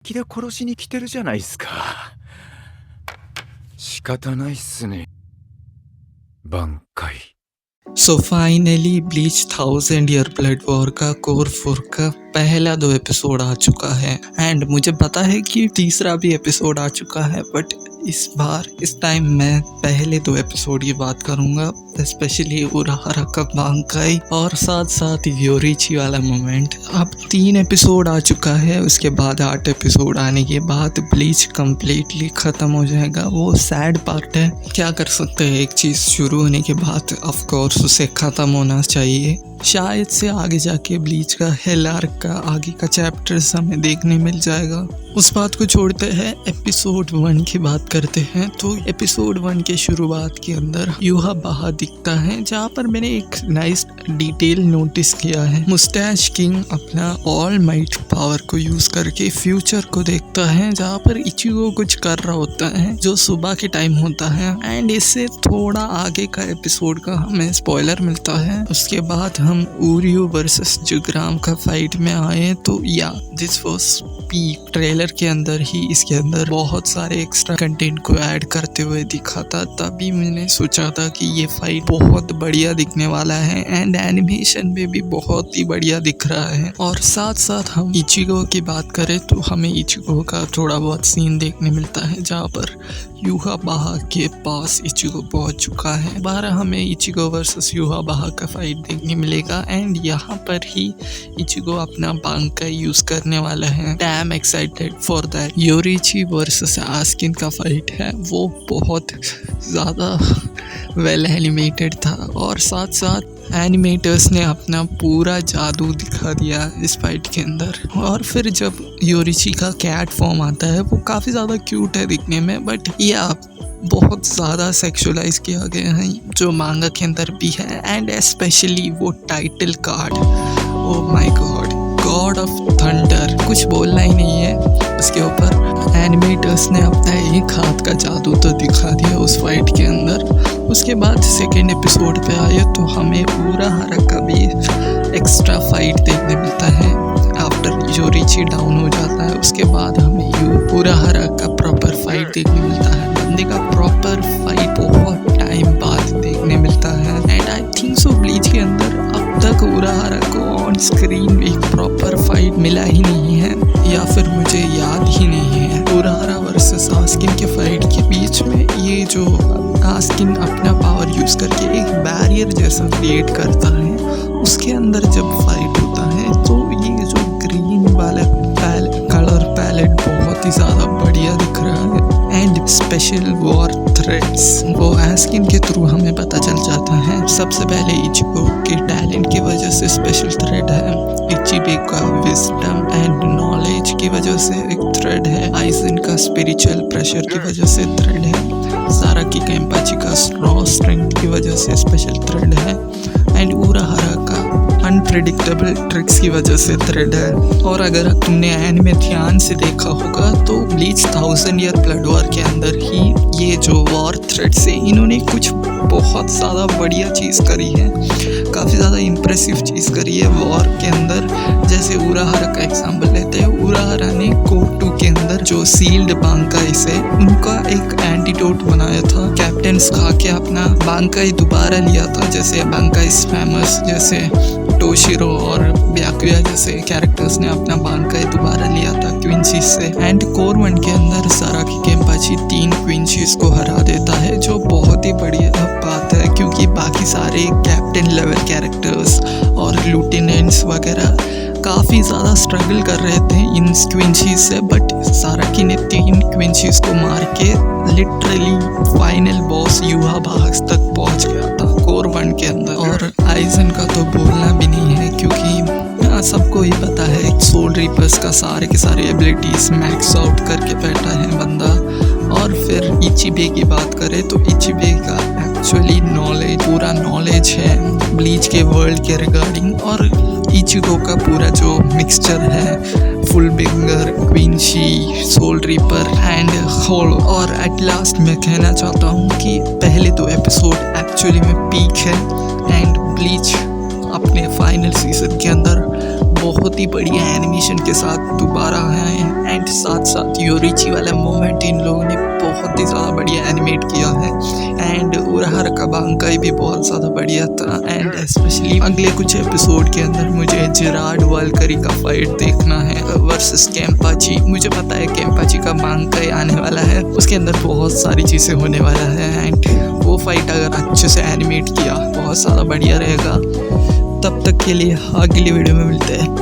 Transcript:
気で殺しに来てるじゃないっすか。仕方ないっすね。挽回。सो finally Bleach 1000 year blood war का cour 4 का पहला 2 एपिसोड आ चुका है एंड मुझे पता है कि तीसरा भी एपिसोड आ चुका है, बट इस टाइम मैं पहले 2 एपिसोड की बात करूंगा, स्पेशली उराहारा का बांकाई और साथ साथ योरीची वाला मोमेंट। अब 3 एपिसोड आ चुका है, उसके बाद 8 एपिसोड आने के बाद ब्लीच कंप्लीटली ख़त्म हो जाएगा। वो सैड पार्ट है, क्या कर सकते हैं, एक चीज़ शुरू होने के बाद ऑफ कोर्स उसे ख़त्म होना चाहिए। शायद से आगे जाके ब्लीच का हेल आर्क का आगे का चैप्टर्स हमें देखने मिल जाएगा। उस बात को छोड़ते हैं, एपिसोड 1 की बात करते हैं। तो एपिसोड 1 के शुरुआत के अंदर यूहा बाहा दिखता है, जहाँ पर मैंने एक नाइस डिटेल नोटिस किया है। मुस्टैच किंग अपना ऑल माइट पावर को यूज करके फ्यूचर को देखता है, जहाँ पर इचिगो कुछ कर रहा होता है जो सुबह के टाइम होता है एंड इससे थोड़ा आगे का एपिसोड का हमें स्पॉइलर मिलता है। उसके बाद हम उरियो वर्सेस जुग्राम का फाइट में आए, तो या दिस वाज पीक। ट्रेलर के अंदर ही इसके अंदर बहुत सारे एक्स्ट्रा कंटेंट को ऐड करते हुए दिखा था, तभी मैंने सोचा था कि ये फाइट बहुत बढ़िया दिखने वाला है एंड एनिमेशन में भी बहुत ही बढ़िया दिख रहा है। और साथ साथ हम इचिगो की बात करें तो हमें इचिगो का थोड़ा बहुत सीन देखने मिलता है, जहाँ पर यूहा बाहा के पास इचिगो पहुंच चुका है। दोबारा हमें इचिगो वर्सेस यूहा बाहा का फाइट देखने मिलेगा एंड यहाँ पर ही इचिगो अपना बांकाई यूज करने वाला है। Damn excited for that. Yoriichi versus Askin का फाइट है, वो बहुत ज़्यादा वेल एनिमेटेड था और साथ साथ एनिमेटर्स ने अपना पूरा जादू दिखा दिया इस फाइट के अंदर। और फिर जब योरीची का कैट फॉर्म आता है, वो काफ़ी ज़्यादा क्यूट है दिखने में, बट या बहुत ज़्यादा सेक्सुअलाइज किया गया है जो मांगा के अंदर भी है एंड स्पेशली वो title card, oh my God, God of thunder, कुछ बोलना ही नहीं है उसके ऊपर। एनिमेटर्स ने अपना एक हाथ का जादू तो दिखा दिया उस फाइट के अंदर। उसके बाद सेकेंड एपिसोड पे आए तो हमें उराहारा का भी एक्स्ट्रा फाइट देखने मिलता है। आफ्टर योरीची डाउन हो जाता है, उसके बाद हमें उराहारा का प्रॉपर फाइट देखने मिलता है। बंदे का प्रॉपर फाइट बहुत टाइम बाद देखने मिलता है and I think so bleach के अंदर अब तक उराहारा को ऑन स्क्रीन एक प्रॉपर फाइट मिला ही नहीं है, या फिर मुझे याद ही नहीं है। उराहारा वर्सेस आस्किन के फाइट के बीच में ये जो आस्किन अपना पावर यूज करके एक बैरियर जैसा क्रिएट करता है, उसके अंदर जब फाइट होता है तो ये जो ग्रीन वाला कलर पैलेट बहुत ही ज़्यादा बढ़िया दिख रहा है एंड स्पेशल वॉर थ्रेड्स वो आस्किन के थ्रू हमें पता चल जाता है। सबसे पहले इचिगो के टैलेंट की वजह से स्पेशल थ्रेड है, इचिबे का विजडम एंड नॉलेज की वजह से एक थ्रेड है, आइजन का स्पिरिचुअल प्रेशर की वजह से थ्रेड है, साराकी केम्पाची का रॉ स्ट्रेंथ की वजह से स्पेशल थ्रेड है एंड उराहारा का अनप्रेडिक्टेबल ट्रिक्स की वजह से थ्रेड है। और अगर तुमने एनिमे ध्यान से देखा होगा तो ब्लीच 1000 ईयर ब्लड वॉर के अंदर ही ये जो वॉर थ्रेड से इन्होंने कुछ बहुत ज़्यादा बढ़िया चीज़ करी है, काफ़ी ज़्यादा इम्प्रेसिव चीज़ करी है वॉर के अंदर। जैसे उराहारा का एग्जाम्पल लेते हैं, उराहारा ने कोड 2 के अंदर जो सील्ड बांकाई से उनका एक एंटीडोट बनाया था, कैप्टन्स खा के अपना बांकाई दोबारा लिया था। जैसे बांकाई स्पैमर्स जैसे टोशिरो और ब्याकुया जैसे कैरेक्टर्स ने अपना बांकाई दोबारा लिया था क्वींचीज से एंड कोर 1 के अंदर साराकी केम्पाची 3 क्वींचीज को हरा देता है, जो बहुत ही बढ़िया बात है क्योंकि बाकी सारे कैप्टन लेवल कैरेक्टर्स और लूटिनेंट्स वगैरह काफ़ी ज़्यादा स्ट्रगल कर रहे थे इन क्वींचीज से, बट साराकी ने 3 क्वींचीज को मार के लिटरली फाइनल बॉस यूहा बाहा तक पहुंच गया था कोर 1 के अंदर। और आइजन का तो बोलना भी नहीं है क्योंकि सबको ही पता है सोल रीपर्स का सारे के सारे एबिलिटीज मैक्स आउट करके बैठा है बंदा। और फिर इचिबे की बात करें तो इचिबे का एक्चुअली नॉलेज पूरा नॉलेज है ब्लीच के वर्ल्ड के रिगार्डिंग, और इचिगो का पूरा जो मिक्सचर है fullbringer, Quincy, soul reaper and hollow. और एट लास्ट मैं कहना चाहता हूँ कि पहले 2 एपिसोड एक्चुअली में पीक है एंड ब्लीच अपने फाइनल सीजन के अंदर बहुत ही बढ़िया एनिमेशन के साथ दोबारा आए हैं। एंड साथ साथ योरिची वाला मोमेंट इन लोगों ने बहुत ही ज़्यादा बढ़िया एनिमेट किया है। एंड उरहर का बांकाई भी बहुत ज़्यादा बढ़िया था। एंड स्पेशली अगले कुछ एपिसोड के अंदर मुझे जेरार्ड वालकरी का फाइट देखना है वर्सेस केम्पाची। मुझे पता है केम्पाची का बांकाई आने वाला है, उसके अंदर बहुत सारी चीज़ें होने वाला है। एंड वो फाइट अगर अच्छे से एनिमेट किया बहुत ज़्यादा बढ़िया रहेगा। तब तक के लिए अगली वीडियो में मिलते हैं।